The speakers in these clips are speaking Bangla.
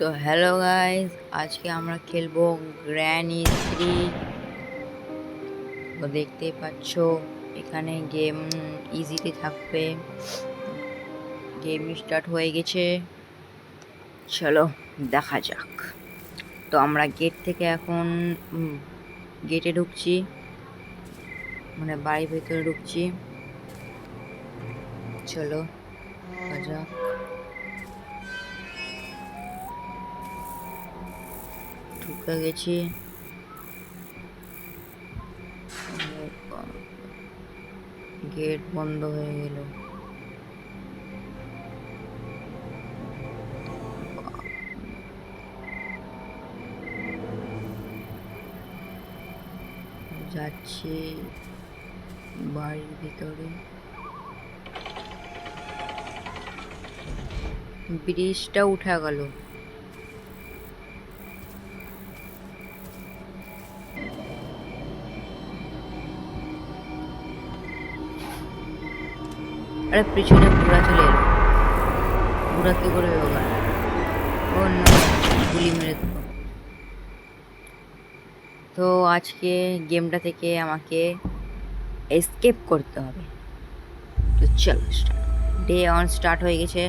তো হ্যালো গাইস, আজকে আমরা খেলবো গ্র্যানি 3। তো দেখতেই পাচ্ছ এখানে গেম ইজিতে থাকবে। গেম স্টার্ট হয়ে গেছে, চলো দেখা যাক। তো আমরা গেট থেকে এখন গেটে ঢুকছি, মানে বাড়ির ভেতরে ঢুকছি। চলো দেখা যাক। ঢুকে গেছি, গেট বন্ধ হয়ে গেল। যাচ্ছি বাড়ির ভিতরে। ব্রিজটা উঠা গেল। আরে পিছনে বুড়া চলে এলো। বুড়া কি করবে বাবা? ও না, গুলি মেরে দেবো। তো আজকে গেমটা থেকে আমাকে এসকেপ করতে হবে। তো চলো ডে অন স্টার্ট হয়ে গেছে,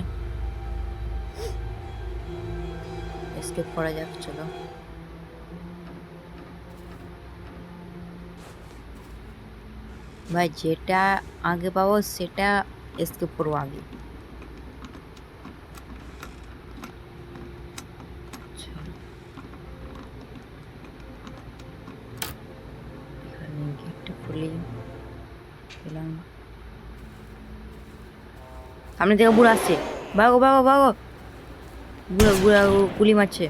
এসকেপ করা যাক। চলো ভাই, যেটা আগে পাবো সেটা এসকেপ করবো আগে। এখানে গেটটা খুলি পেলাম। সামনে থেকে বুড়া আসছে, ভাগো ভাগো ভাগো। বুড়া বুড়া গুলি মারছে।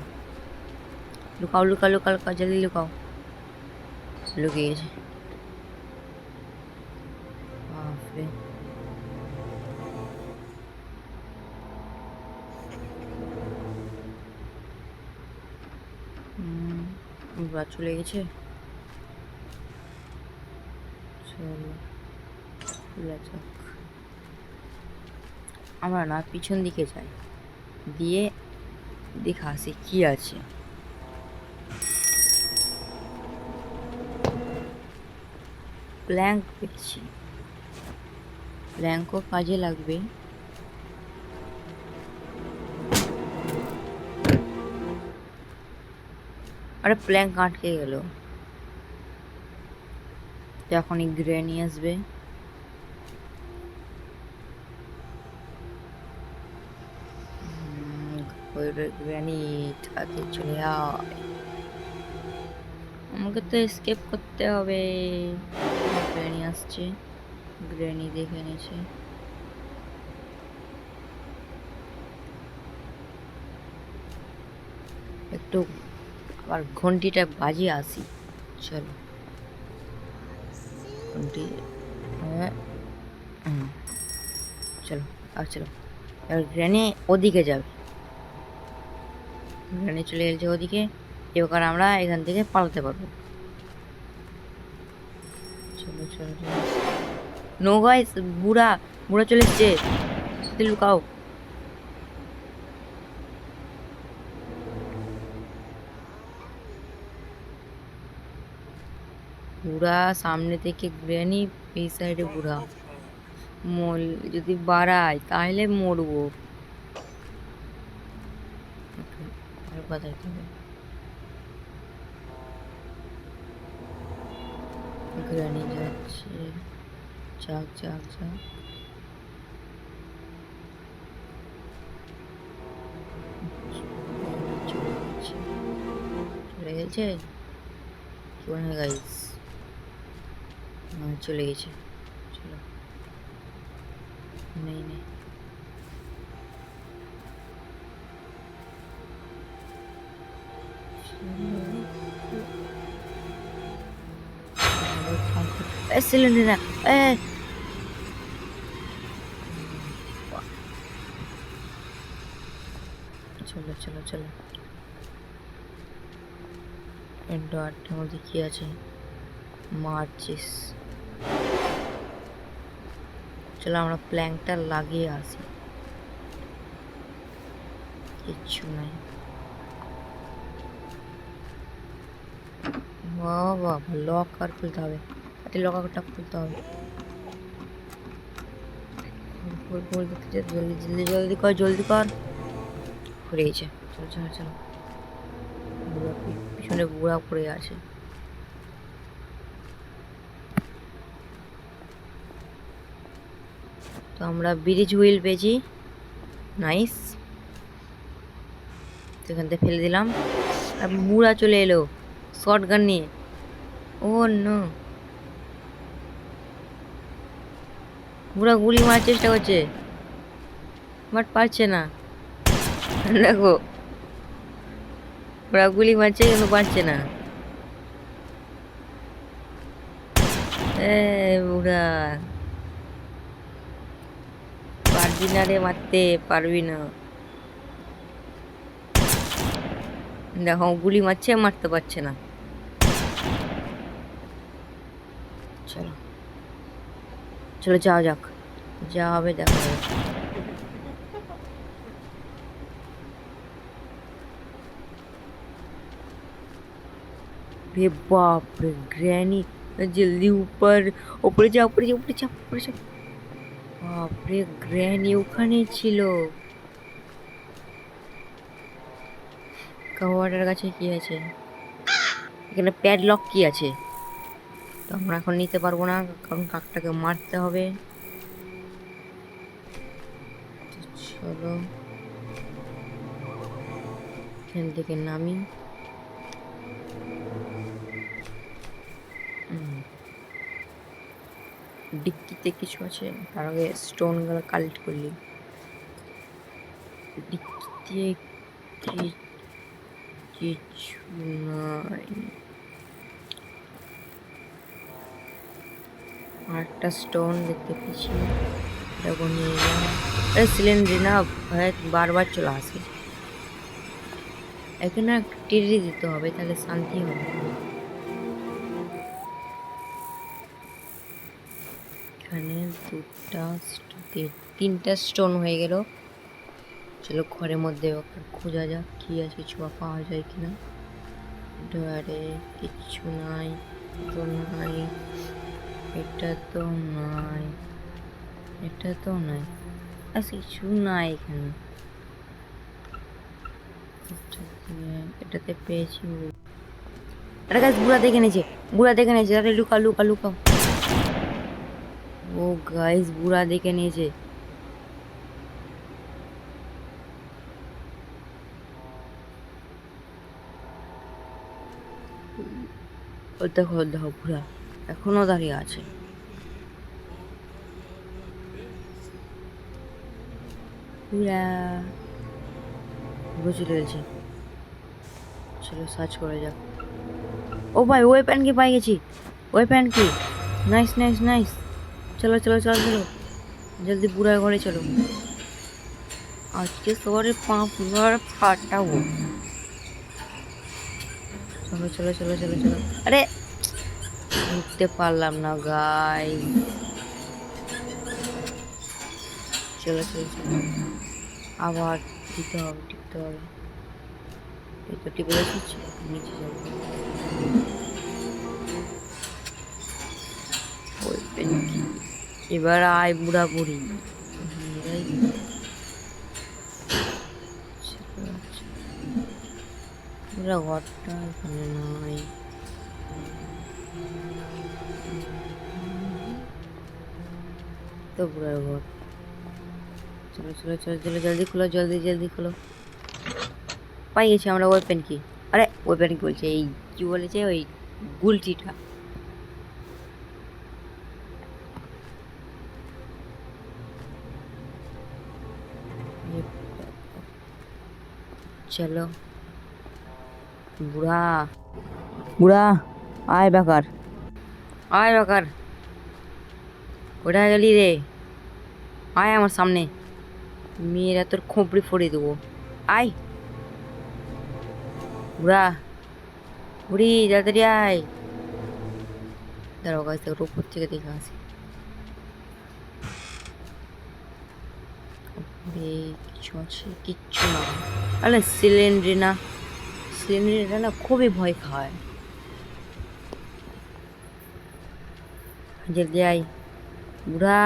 লুকাও লুকাও লুকাও লুকাও, জলদি লুকাও। লুকিয়ে গেছে। বাপরে, বুড়া চলে গেছে। আমরা না পিছন দিকে যাই, দিয়ে দেখা আসি কি আছে। প্ল্যাঙ্ক পেয়েছি, প্ল্যাঙ্কও কাজে লাগবে। আরে প্ল্যাঙ্ক আটকে গেল। এখনই গ্র্যানি আসবে। গ্র্যানি তাড়াতাড়ি চলে আয়, আমাকে তো এসকেপ করতে হবে। গ্র্যানি আসছে, গ্র্যানি দেখে নিয়েছে। একটু আবার ঘন্টিটা বাজিয়ে আসি। চলো ঘন্টি, হ্যাঁ চলো আর চলো। এবার গ্র্যানি ওদিকে যাবে, গ্র্যানি চলে গেছে ওদিকে। এবার আমরা এখান থেকে পালাতে পারবো। চলো চলো চলো। নো গাইস, বুড়া বুড়া চলে এসছে, লুকাও। বুড়া সামনে থেকে গ্র্যানি, এই সাইডে বুড়া। মল যদি বাড়ায় তাহলে মরবো। বাজাইতে হবে। গ্র্যানি যাচ্ছে, যাক যাক যাক। চলে গেছে চলে গাইস, চলে গেছে। চলো নেই নেই, সিলিন্ডার না। চলো চলো চলো। আটটার মধ্যে কি আছে? মারছিস, চলো আমরা প্ল্যাঙ্কটা লাগিয়ে আসি। কিচ্ছু নাই। বাবা লক আর খুলতে হবে, লকারটা খুলতে হবে। জলদি জলদি জলদি কর, জলদি কর। পড়ে গেছে। চলো চলো চলো, পিছনে বুড়া পড়ে আছে। তো আমরা ব্রিজ হুইল পেয়েছি, নাইস। এখান থেকে ফেলে দিলাম, আর বুড়া চলে এলো শর্ট গান নিয়ে। ও নো, বুড়া গুলি মারার চেষ্টা করছে, বাট পারছে না। দেখো ওরা গুলি মারছে কিন্তু পারছে না। বুড়া পারবি না রে, মারতে পারবি না। দেখো গুলি মারছে, মারতে পারছে না। চলো চলো যাওয়া যাক, যা হবে দেখা যাবে। रे बाप रे ग्रैनी, जल्दी ऊपर, ऊपर जा ऊपर जा ऊपर जा ऊपर जा। बाप रे ग्रैनी ওখানেই ছিল। কাওয়াটার কাছে কি আছে? এখানে প্যাডলক কি আছে? তো আমরা এখন নিতে পারবো না, কারণ কাকটাকে মারতে হবে। চলো এখান থেকে নামি। ডিক্কিতে কিছু আছে, তার আগে স্টোনগুলো কালেক্ট করলি। ডিক্কিতে কিছু নাই। আরেকটা স্টোন দেখতে পেয়েছি, এটা নিয়ে যাও। আরে সিলিন্ডার না ভাই, বারবার চলে আসে। এখানে টেরি দিতে হবে, তাহলে শান্তি হবে। এখানে তিনটা স্টোন হয়ে গেল। চলো ঘরের মধ্যে খোঁজা যাক কি আছে, কিছু পাওয়া যায় কিনা। ডয়ারে কিচ্ছু নাই, তো নাই, এটা তো নাই, এটা তো নাই, আর কিছু নাই এখানে। এটাতে পেয়েছি। এটা গাছ বুড়া দেখে নিয়েছে, বুড়া দেখে নিয়েছে, তাহলে লুকা লুকা লুকাও। ও গাইস বুড়া দেখে নিয়েছে। ও দেখো দেখো বুড়া এখনো দাঁড়িয়ে আছে। বুড়া বুড়ো চলে গেছে। চলো সার্চ করে যাক। ও ভাই ওই প্যান্ট কি পাই গেছি, ওই প্যান্ট কি, নাইস নাইস নাইস। চলো চলো চলো চলো জলদি বুড়ার ঘরে চলো, আজকে সবারে পাঁপড় ফাটাবো। চলো চলো চলো চলো চলো। আরে উঠতে পারলাম না গাই। চলো চলো চলো, আবার দিতে হবে, টিপতে হবে। এই তো টিপে রেখেছি, নিচে যাবো। এবার আয় বুড়া বুড়ি। বুড়া ঘরটা এখানে নাই। তো বুড়ার ঘর। চলো চলো চলো চলো জলদি খোলো, জলদি জলদি খোলো। পাই গেছি আমরা ওয়েপেন কি। আরে ওয়েপেন কি বলছে, এই কি বলেছে ওই গুলটিটা। চলো বুড়া, বুড়া আয় বেকার, আয় বেকার, কোথায় গেলি রে? আয় আমার সামনে, মেয়েরা তোর খোঁপড়ি ফোড়ে দেবো। আয় বুড়া, বুড়ি তাড়াতাড়ি আয়। দাঁড়াও গাছ তোর উপর থেকে দেখে আসি। কিছু আছে কিচ্ছু না। আরে সিলিন্ডার না, সিলিন্ডারটা না খুবই ভয় খায়। জলদি আয় বুড়া,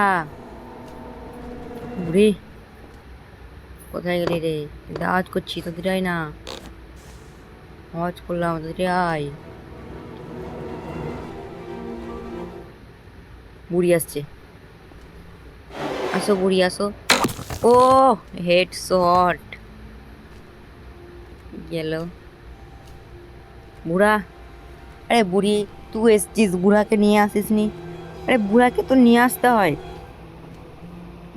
বুড়ি কোথায় গেলি রে? আওয়াজ করছি তাদের আয় না, আওয়াজ করলাম তাদের আয়। বুড়ি আসছে, আসো বুড়ি আসো। ও হেড শট গেল। বুড়া, আরে বুড়ি তুই এসছিস, বুড়াকে নিয়ে আসিস নি? আরে বুড়াকে তো নিয়ে আসতে হয়।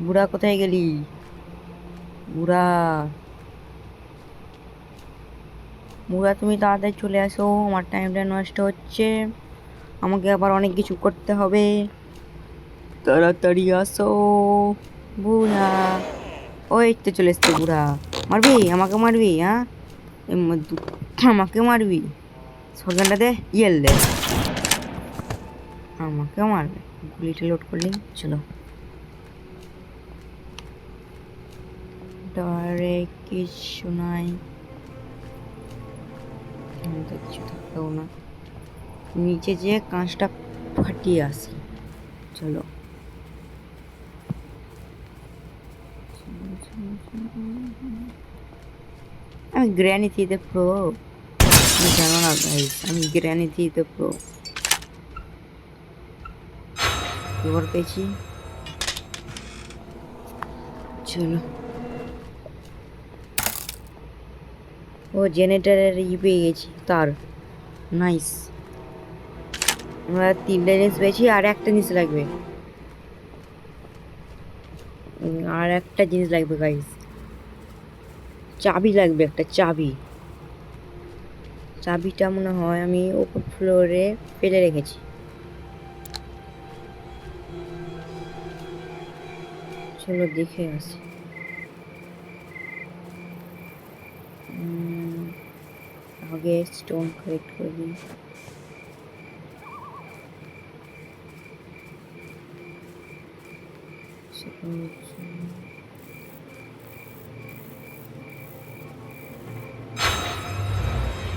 বুড়া কোথায় গেলি? বুড়া, বুড়া তুমি তাড়াতাড়ি চলে আসো, আমার টাইমটা নষ্ট হচ্ছে, আমাকে আবার অনেক কিছু করতে হবে, তাড়াতাড়ি আসো বুড়া। ওই তো চলে এসছে বুড়া। মারবি আমাকে, মারবি? হ্যাঁ আমাকে মারবি? শটগানটা দে, ইয়েল দে, আমাকে মারবে? গুলিটা লোড করলি, চলো। ডরে কিছু নাই, কিছু থাকতেও না, নিচে যে কাঁচটা ফাটিয়ে আসি, চলো। আমি গ্র্যানি থ্রিতে প্রো, তুমি জানো না গাইস, আমি গ্র্যানি থ্রিতে প্রো। খবর পেয়েছি, চলো। ও জেনারেটারের পেয়ে গেছি তার, নাইস। আমরা 3টা জিনিস পেয়েছি, আর একটা জিনিস লাগবে, আর একটা জিনিস লাগবে গাইস, চাবি লাগবে, একটা চাবি। চাবিটা মনে হয় আমি ওপর ফ্লোরে ফেলে রেখেছি, চলো দেখে আসি। আগে স্টোন কালেক্ট করে দিই।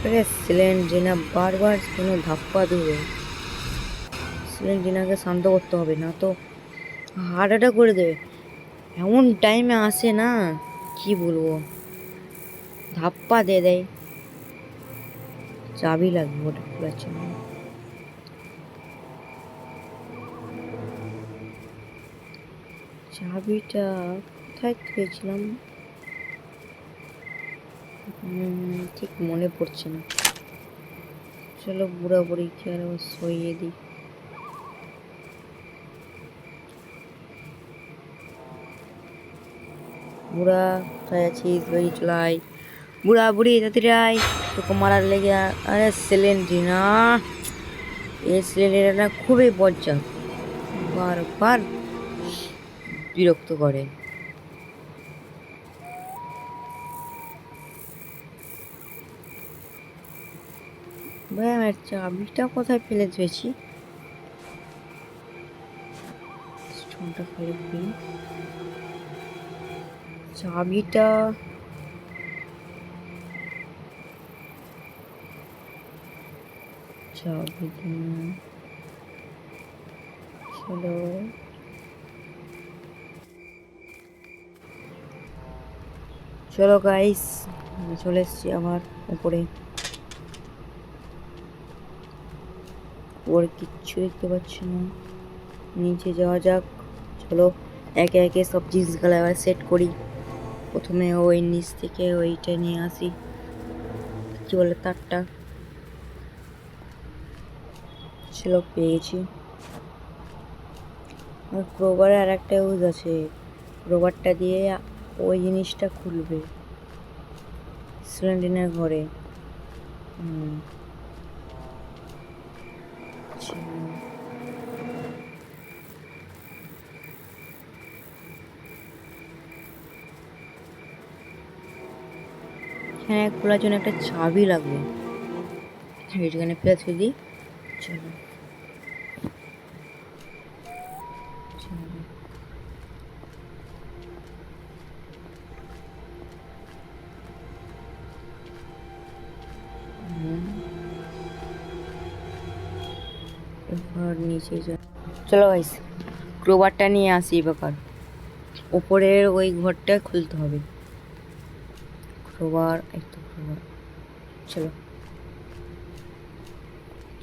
আরে সিলেন্ডিনা বারবার কেন ধাপ্পা দেবে? সিলেন্ডিনাকে শান্ত করতে হবে, না তো হার্ট অ্যাটাক করে দেবে। এমন টাইমে আসে না, কি বলবো, ধাপ্পা দিয়ে দেয়। চাবি লাগবে, ওটা খোলার জন্য। চাবিটা কোথায় পেয়েছিলাম ঠিক মনে পড়ছে না। চলো বুড়া বুড়িকে আর সইয়ে দিই। বুড়া কোথায় আছিস? বেরিয়ে চলে আয় বুড়া, বুড়ি তাড়াতাড়ি আয়, তোকে মারার লেগে। আরে সিলিন্ড্রিনা, এই সিলিন্ডারটা খুবই বজ্জা, বারবার বিরক্ত করে। ভাই আমার চাবিটা কোথায় ফেলে দিয়েছি? স্টোনটা ফেলে দিই, চাবিটা চাবিটা চলো। চলো গাইস, চলে এসছি আবার উপরে। ওর কিচ্ছু দেখতে পাচ্ছি না, নিচে যাওয়া যাক। চলো একে একে সব জিনিসগুলো আবার সেট করি। প্রথমে ওই নিচ থেকে ওইটা নিয়ে আসি, কি বলে তারটা, ছিল পেয়েছি। আর ক্রোবারে আর একটা ইউজ আছে, ক্রোবারটা দিয়ে ওই জিনিসটা খুলবে সিলিন্ডারের ঘরে। হ্যাঁ, খোলার জন্য একটা চাবি লাগবে, এখানে প্লেস করে দিই। চলো এবার নিচে যা, চলো গাইস, ক্রোবারটা নিয়ে আসি ব্যাপার। ওপরের ওই ঘরটা খুলতে হবে। ক্রোবার, এই তো ক্রোবার। চলো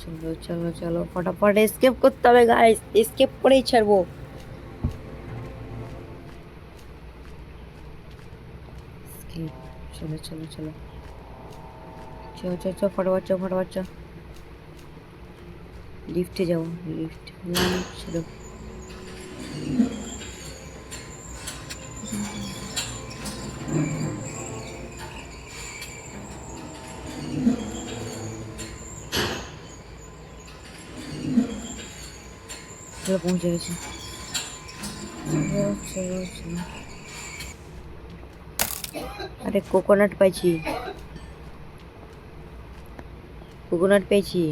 চলো চলো চলো, ফটাফট এসকেপ করতে হবে গাইস, এসকেপ করেই ছাড়বো। Escape, চলো চলো চলো চলো চলো চলো, ফটাফট চলো ফটাফট চলো। লিফটে যাবো, লিফট চলো। চলো পৌঁছে গেছি। চলো চলো চলো। আরে কোকোনাট পাইছি, কোকোনাট পেয়েছি।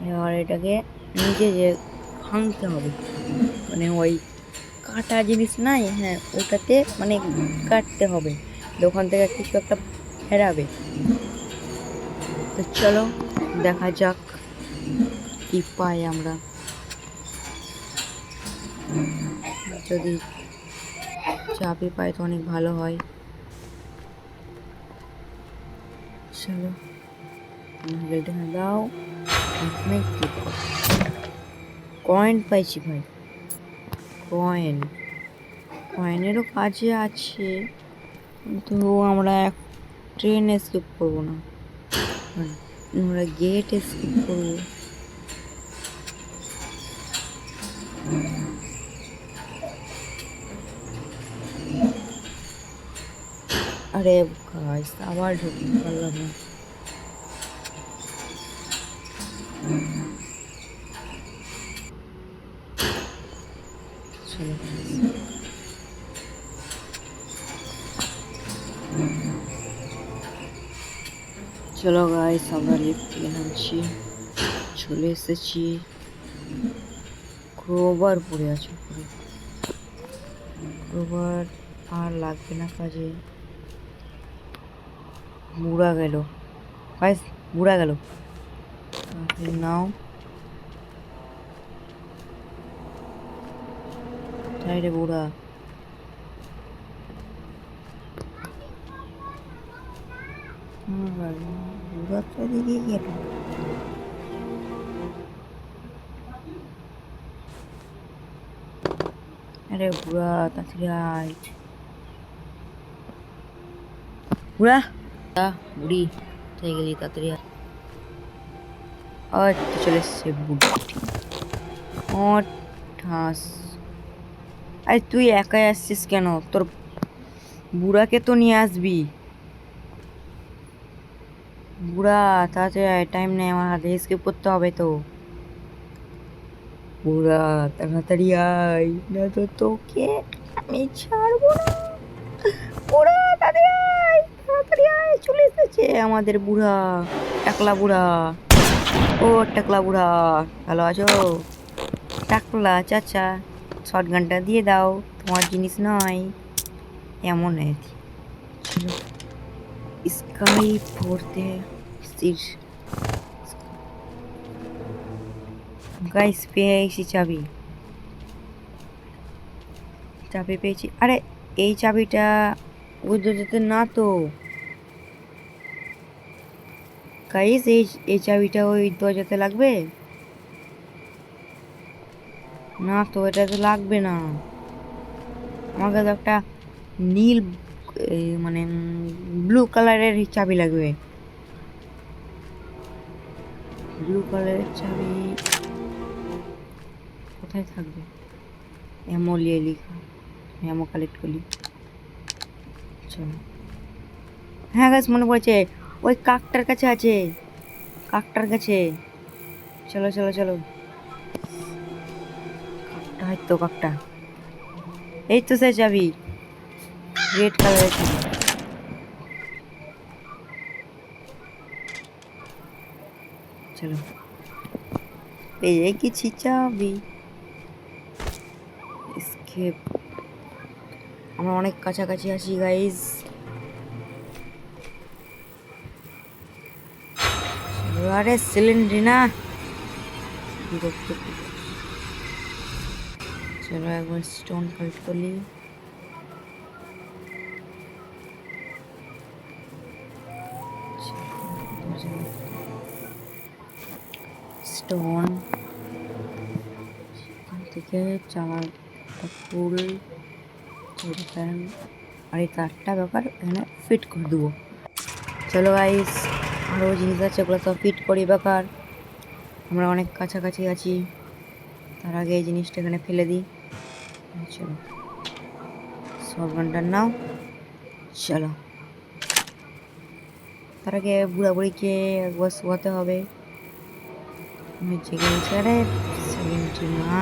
এবার এটাকে নিজে যে ভাঙতে হবে, মানে ওই কাটা জিনিস নাই, হ্যাঁ ওটাতে মানে কাটতে হবে, দোকান থেকে কিছু একটা ফেরাবে। তো চলো দেখা যাক কি পাই আমরা। যদি চাবি পাই তো অনেক ভালো হয়। চলো হ্যান্ডেলটা দাও, এখানে ক্লিক কর। কয়েন পাইছি ভাই, কয়েন, কয়েনেরও কাজে আছে, কিন্তু আমরা ট্রেন স্কিপ করবো না, আমরা গেট স্কিপ করবো। আরে গাইস, আবার ঢুকতে পারলাম না। চলো চলো গাইস, আমরা লিফট থেকে নামছি, চলে এসেছি। ক্রোবার পড়ে আছে উপরে, ক্রোবার আর লাগবে না কাজে। বুড়া গেল গাইস, বুড়া গেল, নাও তাই রে বুড়া। বুড়া তো দিকে গেল। আরে বুড়া তাড়াতাড়ি আয়, বুড়া বুড়ি তাই গেলি, তাড়াতাড়ি আয়। চলে এসছে বুড়ি। ও ঠাস, আরে তুই একাই আসছিস কেন? তোর বুড়াকে তো নিয়ে আসবি। বুড়া তাড়াতাড়ি, টাইম নেই আমার হাতে, এসকেপ করতে হবে তো। বুড়া তাড়াতাড়ি আয়, না তো তোকে আমি ছাড়বো না। বুড়া তাড়াতাড়ি আয়, তাড়াতাড়ি আয়, চলে এসেছে আমাদের বুড়া, টাকলা বুড়া। ও টাকলা বুড়া, ভালো আছো? টাকলা চাচা, শটগানটা দিয়ে দাও, তোমার জিনিস নয়। এমন স্কাই পড়তে গাইস, পেয়ে গেছি চাবি, চাবি পেয়েছি। আরে এই চাবিটা ওই দরজাতে না তো গাইস, এই চাবিটা ওই দরজাতে লাগবে না তো, এটাতে লাগবে না। আমাকে তো একটা নীল মানে ব্লু কালারের চাবি লাগবে, ব্লু কালারের চাবি কোথায় থাকবে? এমো লিয়ে লিখা, এমো কালেক্ট করি। চলো, হ্যাঁ গাছ মনে পড়েছে, ওই কাকটার কাছে আছে, কাকটার কাছে। চলো চলো চলো, কাকটা হয়তো, কাকটা এই তো সে চাবি, রেড কালারের চাবি। চলো পেয়ে গেছি চাবি, এসকেপ। আমরা অনেক কাছাকাছি আছি গাইজ। আরে সিলিন্ডার না, বিরক্ত। চলো একবার স্টোন কালেক্ট করলি। স্টোন এখান থেকে চালা ফুল আর এই তারটা ব্যাপার এখানে ফিট করে দেবো। চলো গাইস, আরও জিনিস আছে, ওগুলো সব ফিট করি ব্যাপার। আমরা অনেক কাছাকাছি আছি, তার আগে এই জিনিসটা এখানে ফেলে দিই। চলো সব ঘন্টার নাও। চলো তার আগে বুড়াবুড়িকে একবার শোয়াতে হবে। আমি জেগে গেছি। আরে মা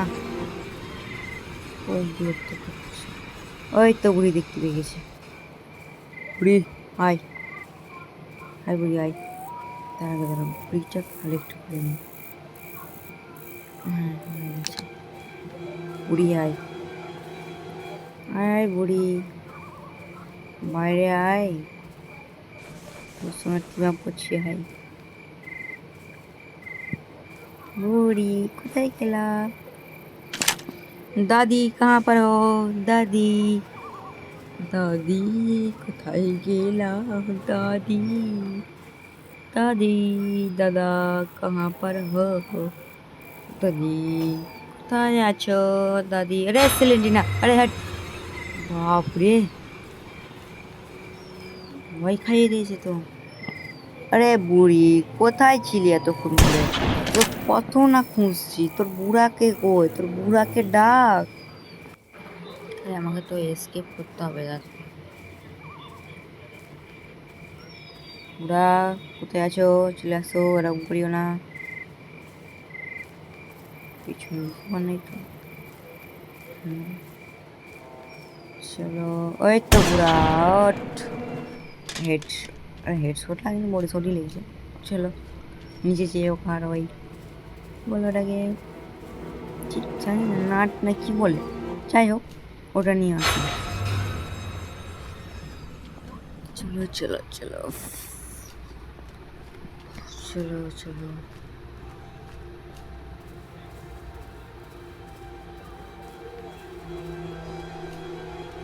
ও বিরক্ত করছে। ওই তো বুড়ি দেখতে পেয়ে গেছি। বুড়ি আয়, হাই বুড়ি আয়। তার আগে দাঁড়াম, বুড়িটা কালেক্ট করে নি। হ্যাঁ বুড়ি আয়, আয় বুড়ি বাইরে আয়, তোর সঙ্গে টিম করছি। আয় বুড়ি, কোথায় গেলা? দাদি कहाँ पर हो? दादी दादी কোথায় গেলা? দাদি दादी दादा कहाँ पर हो? দাদি কোথায় আছো? দাদি আরে সিলিন্ডিনা, আরে হাট, বাপরে ভয় খাইয়ে দিয়েছে তো। আরে বুড়ি কোথায় ছিলি এতক্ষণ ধরে? তোর কত না খুঁজছি, তোর বুড়াকে কই? তোর বুড়াকে ডাক। আরে আমাকে তো এসকেপ করতে হবে দাদা। বুড়া কোথায় আছো? চলে আসো, এরকম করিও না। কিছু নেই তো। চলো ওই তো বুড়া হেড, হেডশট লাগেনি, বডি শটই লেগেছে। চলো নিচে যেয়ে ওখানে ওই বলো ওটাকে ঠিক জানি না, নাট না কি বলে, যাই হোক ওটা নিয়ে আসি। চলো চলো চলো চলো চলো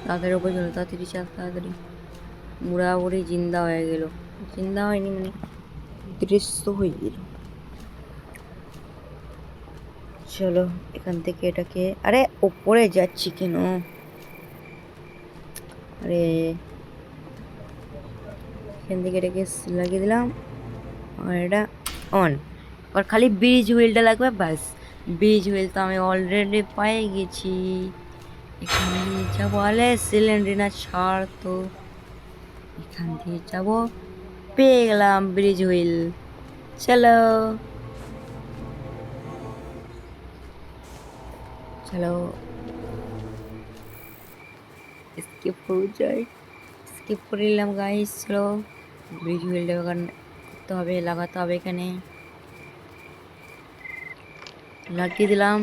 তাড়াতাড়ি ওপরে চলো, তাড়াতাড়ি চাপ, তাড়াতাড়ি। বুড়া বুড়ি জিন্দা হয়ে গেল, জিন্দা হয়নি মানে দৃশ্য হয়ে গেল। চলো এখান থেকে এটাকে, আরে ওপরে যাচ্ছি কেন? আরে এখান থেকে এটাকে লাগিয়ে দিলাম, আর এটা অন। আর খালি ব্রিজ হুইলটা লাগবে, ব্যাস। ব্রিজ হুইল তো আমি অলরেডি পেয়ে গেছি। এখান দিয়ে যাবো, আলে সিলিন্ডার ছাড় তো, এখান দিয়ে যাবো, পেয়ে গেলাম ব্রিজ হুইল। চলো চলো স্কিপ হয়ে যায়, স্কিপ করে নিলাম গাইস। চলো ব্রিজ হুইলটা করতে হবে, লাগাতে হবে, এখানে লাগিয়ে দিলাম।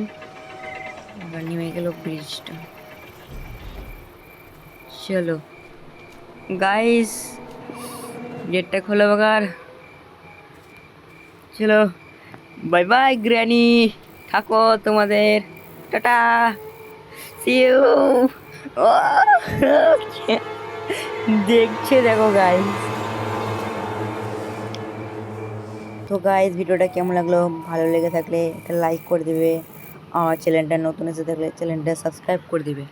এবার নেমে গেল ব্রিজটা। চলো গাইস গেটটা খোলো বাগার। চলো বাই বাই গ্র্যানি, থাকো তোমাদের, টাটা, সি ইউ। দেখছে দেখো গাইস। তো গাইস ভিডিওটা কেমন লাগলো? ভালো লেগে থাকলে একটা লাইক করে দিবে, আর চ্যানেলটা নতুন এসে থাকলে চ্যানেলটা সাবস্ক্রাইব করে দিবে।